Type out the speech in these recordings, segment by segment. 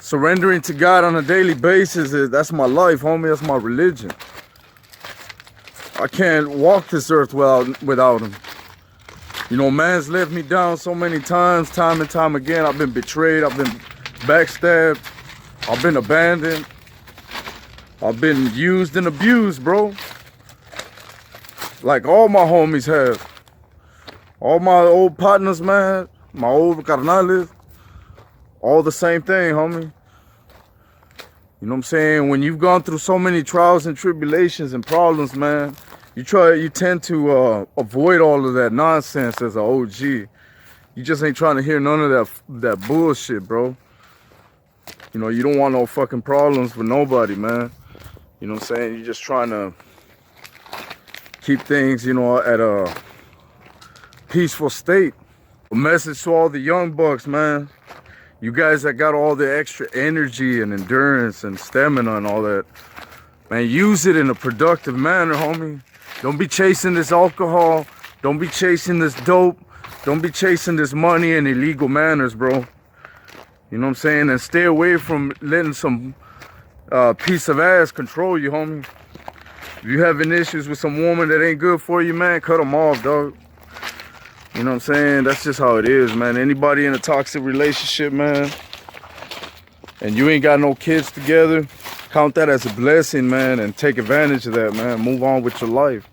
Surrendering to God on a daily basis, that's my life, homie. That's my religion. I can't walk this earth without him. You know, man's let me down so many times, time and time again. I've been betrayed, I've been backstabbed, I've been abandoned, I've been used and abused, bro. Like all my homies have. All my old partners, man, my old carnales, all the same thing, homie. You know what I'm saying? When you've gone through so many trials and tribulations and problems, man, you tend to avoid all of that nonsense as an OG. You just ain't trying to hear none of that bullshit, bro. You know, you don't want no fucking problems with nobody, man. You know what I'm saying? You're just trying to keep things, you know, at a peaceful state. A message to all the young bucks, man. You guys that got all the extra energy and endurance and stamina and all that, man, use it in a productive manner, homie. Don't be chasing this alcohol. Don't be chasing this dope. Don't be chasing this money in illegal manners, bro. You know what I'm saying? And stay away from letting some piece of ass control you, homie. If you having issues with some woman that ain't good for you, man, cut them off, dog. You know what I'm saying? That's just how it is, man. Anybody in a toxic relationship, man, and you ain't got no kids together, count that as a blessing, man, and take advantage of that, man. Move on with your life.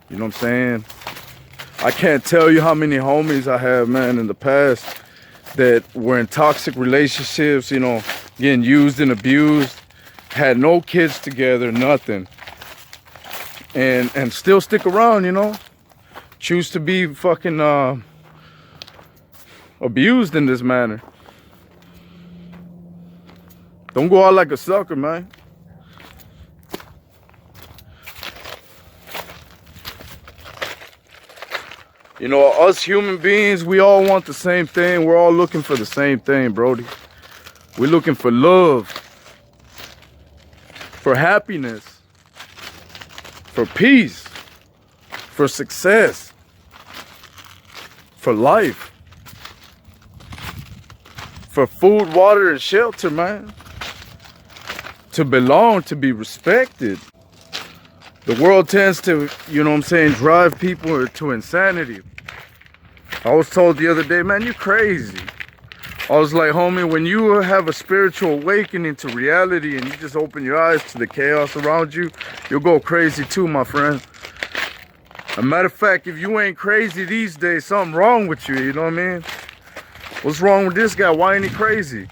You know what I'm saying? I can't tell you how many homies I have, man, in the past that were in toxic relationships, you know, getting used and abused, had no kids together, nothing, and still stick around, you know. Choose to be fucking abused in this manner. Don't go out like a sucker, man. You know, us human beings, we all want the same thing. We're all looking for the same thing, Brody. We're looking for love, for happiness, for peace, for success, for life, for food, water, and shelter, man. To belong, to be respected. The world tends to, you know what I'm saying, drive people to insanity. I was told the other day, man, you're crazy. I was like, homie, when you have a spiritual awakening to reality and you just open your eyes to the chaos around you, you'll go crazy too, my friend. As a matter of fact, if you ain't crazy these days, something wrong with you, you know what I mean? What's wrong with this guy? Why ain't he crazy?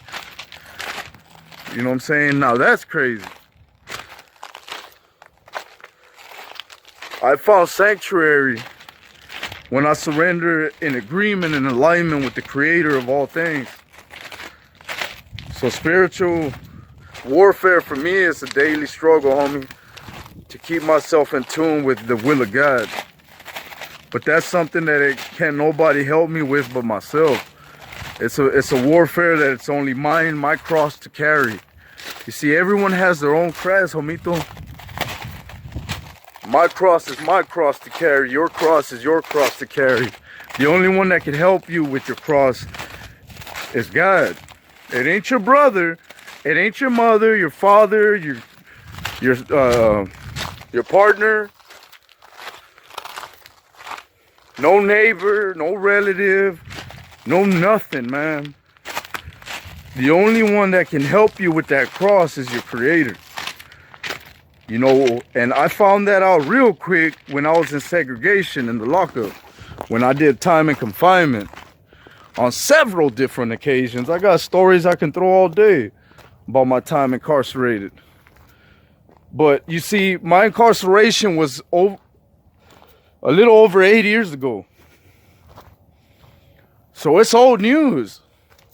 You know what I'm saying? Now that's crazy. I found sanctuary when I surrendered in agreement and alignment with the creator of all things. So spiritual warfare for me is a daily struggle, homie, to keep myself in tune with the will of God. But that's something that can't nobody help me with but myself. It's a warfare that it's only mine, my cross to carry. You see, everyone has their own cross, homito. My cross is my cross to carry. Your cross is your cross to carry. The only one that can help you with your cross is God. It ain't your brother. It ain't your mother, your father, your partner. No neighbor, no relative, no nothing, man. The only one that can help you with that cross is your creator. You know, and I found that out real quick when I was in segregation in the lockup. When I did time in confinement on several different occasions. I got stories I can throw all day about my time incarcerated. But you see, my incarceration was a little over 8 years ago. So it's old news.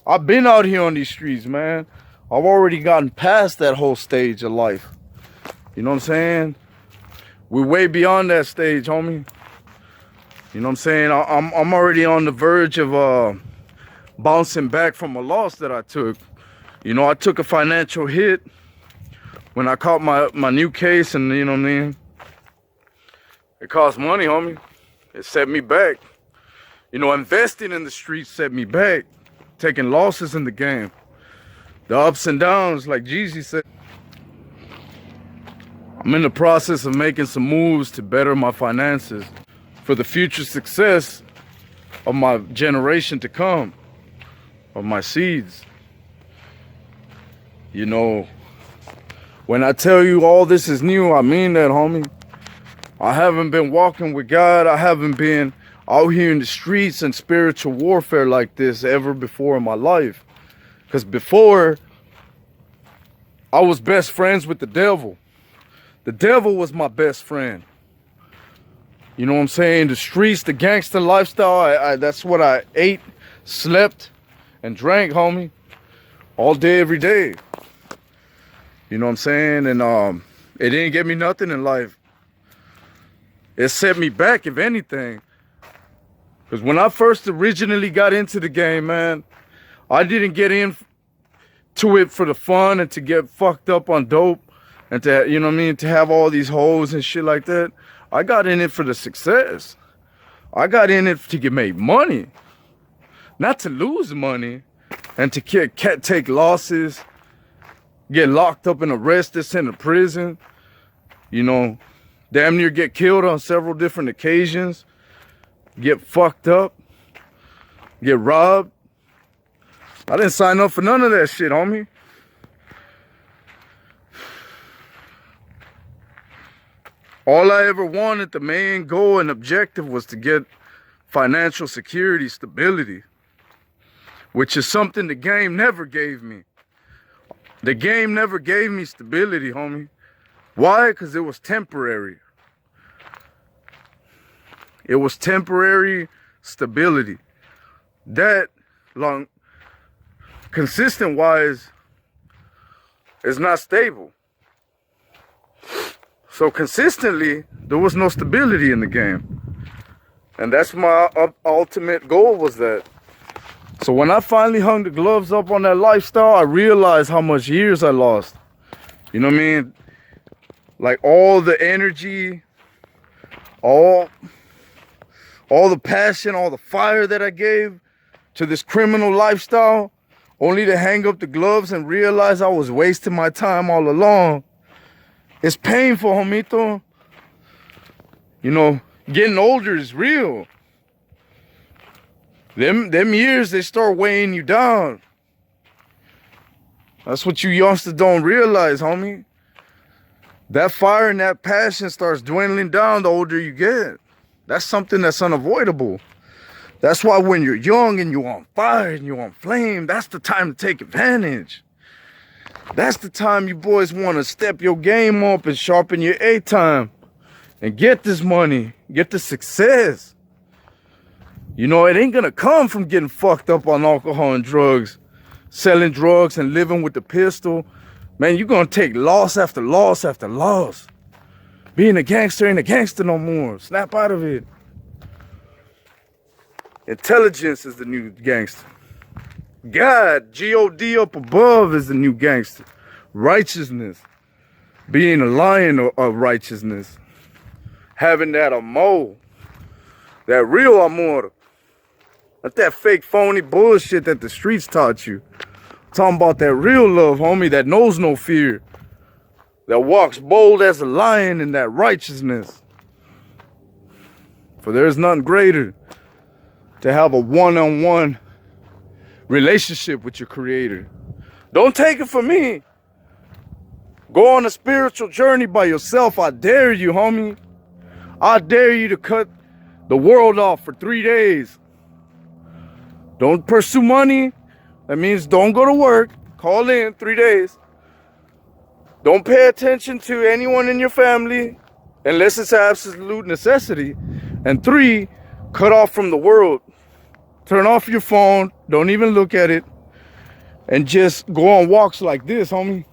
I've been out here on these streets, man. I've already gotten past that whole stage of life. You know what I'm saying? We're way beyond that stage, homie. You know what I'm saying? I'm already on the verge of bouncing back from a loss that I took. You know, I took a financial hit when I caught my new case, and you know what I mean? It cost money, homie. It set me back. You know, investing in the streets set me back. Taking losses in the game. The ups and downs, like Jeezy said. I'm in the process of making some moves to better my finances for the future success of my generation to come, of my seeds. You know, when I tell you all this is new, I mean that, homie. I haven't been walking with God. I haven't been out here in the streets and spiritual warfare like this ever before in my life. Because before, I was best friends with the devil. The devil was my best friend. You know what I'm saying? The streets, the gangster lifestyle, that's what I ate, slept, and drank, homie. All day, every day. You know what I'm saying? And it didn't get me nothing in life. It set me back, if anything. Because when I first originally got into the game, man, I didn't get into it for the fun and to get fucked up on dope and to, you know what I mean, to have all these hoes and shit like that. I got in it for the success. I got in it to make money, not to lose money and to take losses, get locked up and arrested, sent to prison, you know, damn near get killed on several different occasions, get fucked up, get robbed. I didn't sign up for none of that shit, homie. All I ever wanted, the main goal and objective, was to get financial security, stability, which is something the game never gave me. The game never gave me stability, homie. Why? Because it was temporary. It was temporary stability. That long, consistent wise, is not stable. So consistently, there was no stability in the game. And that's my ultimate goal, was that. So when I finally hung the gloves up on that lifestyle, I realized how much years I lost. You know what I mean? Like all the energy, all the passion, all the fire that I gave to this criminal lifestyle, only to hang up the gloves and realize I was wasting my time all along. It's painful, homito. You know, getting older is real. Them years, they start weighing you down. That's what you youngsters don't realize, homie. That fire and that passion starts dwindling down the older you get. That's something that's unavoidable. That's why when you're young and you're on fire and you're on flame, that's the time to take advantage. That's the time you boys want to step your game up and sharpen your A-time and get this money, get the success. You know, it ain't gonna come from getting fucked up on alcohol and drugs, selling drugs and living with the pistol. Man, you're gonna take loss after loss after loss. Being a gangster ain't a gangster no more. Snap out of it. Intelligence is the new gangster. God, G-O-D up above, is the new gangster. Righteousness. Being a lion of righteousness. Having that amor. That real amor. Not that fake phony bullshit that the streets taught you. Talking about that real love, homie, that knows no fear. That walks bold as a lion in that righteousness. For there is none greater to have a one-on-one relationship with your creator. Don't take it from me. Go on a spiritual journey by yourself. I dare you, homie. I dare you to cut the world off for 3 days. Don't pursue money. That means don't go to work. Call in 3 days. Don't pay attention to anyone in your family unless it's an absolute necessity. And 3, cut off from the world. Turn off your phone. Don't even look at it. And just go on walks like this, homie.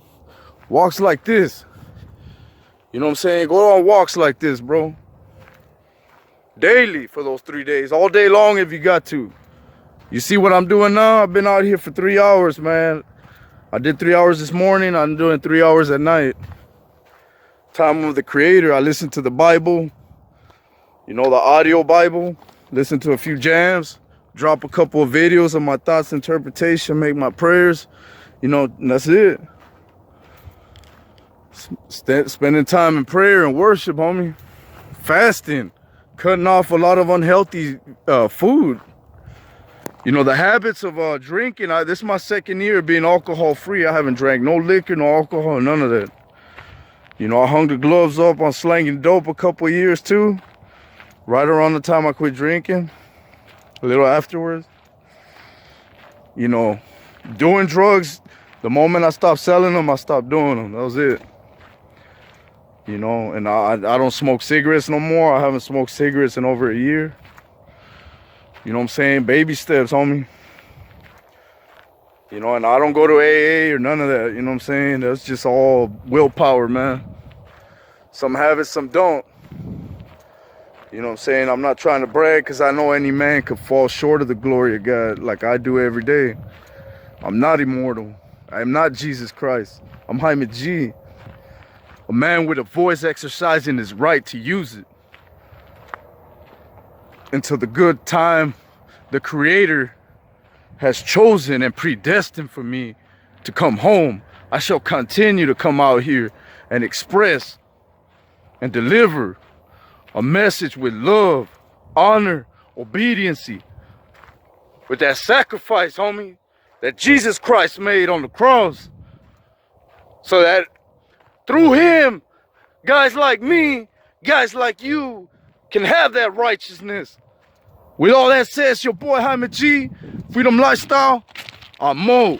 Walks like this. You know what I'm saying? Go on walks like this, bro. Daily for those 3 days. All day long if you got to. You see what I'm doing now? I've been out here for 3 hours, man. I did 3 hours this morning. I'm doing 3 hours at night. Time of the Creator. I listen to the Bible. You know, the audio Bible. Listen to a few jams. Drop a couple of videos of my thoughts, interpretation. Make my prayers. You know, and that's it. Spending time in prayer and worship, homie. Fasting. Cutting off a lot of unhealthy food. You know, the habits of drinking. This is my second year being alcohol free. I haven't drank no liquor, no alcohol, none of that. You know, I hung the gloves up on slanging dope a couple of years too. Right around the time I quit drinking. A little afterwards. You know, doing drugs, the moment I stopped selling them, I stopped doing them. That was it. You know, and I don't smoke cigarettes no more. I haven't smoked cigarettes in over a year. You know what I'm saying? Baby steps, homie. You know, and I don't go to AA or none of that. You know what I'm saying? That's just all willpower, man. Some have it, some don't. You know what I'm saying? I'm not trying to brag because I know any man could fall short of the glory of God like I do every day. I'm not immortal. I am not Jesus Christ. I'm Jaime G. A man with a voice exercising his right to use it. Until the good time the Creator has chosen and predestined for me to come home, I shall continue to come out here and express and deliver a message with love, honor, obedience, with that sacrifice, homie, that Jesus Christ made on the cross, so that through him, guys like me, guys like you, can have that righteousness. With all that said, it's your boy Jaime G, Freedom Lifestyle, I'm Mo.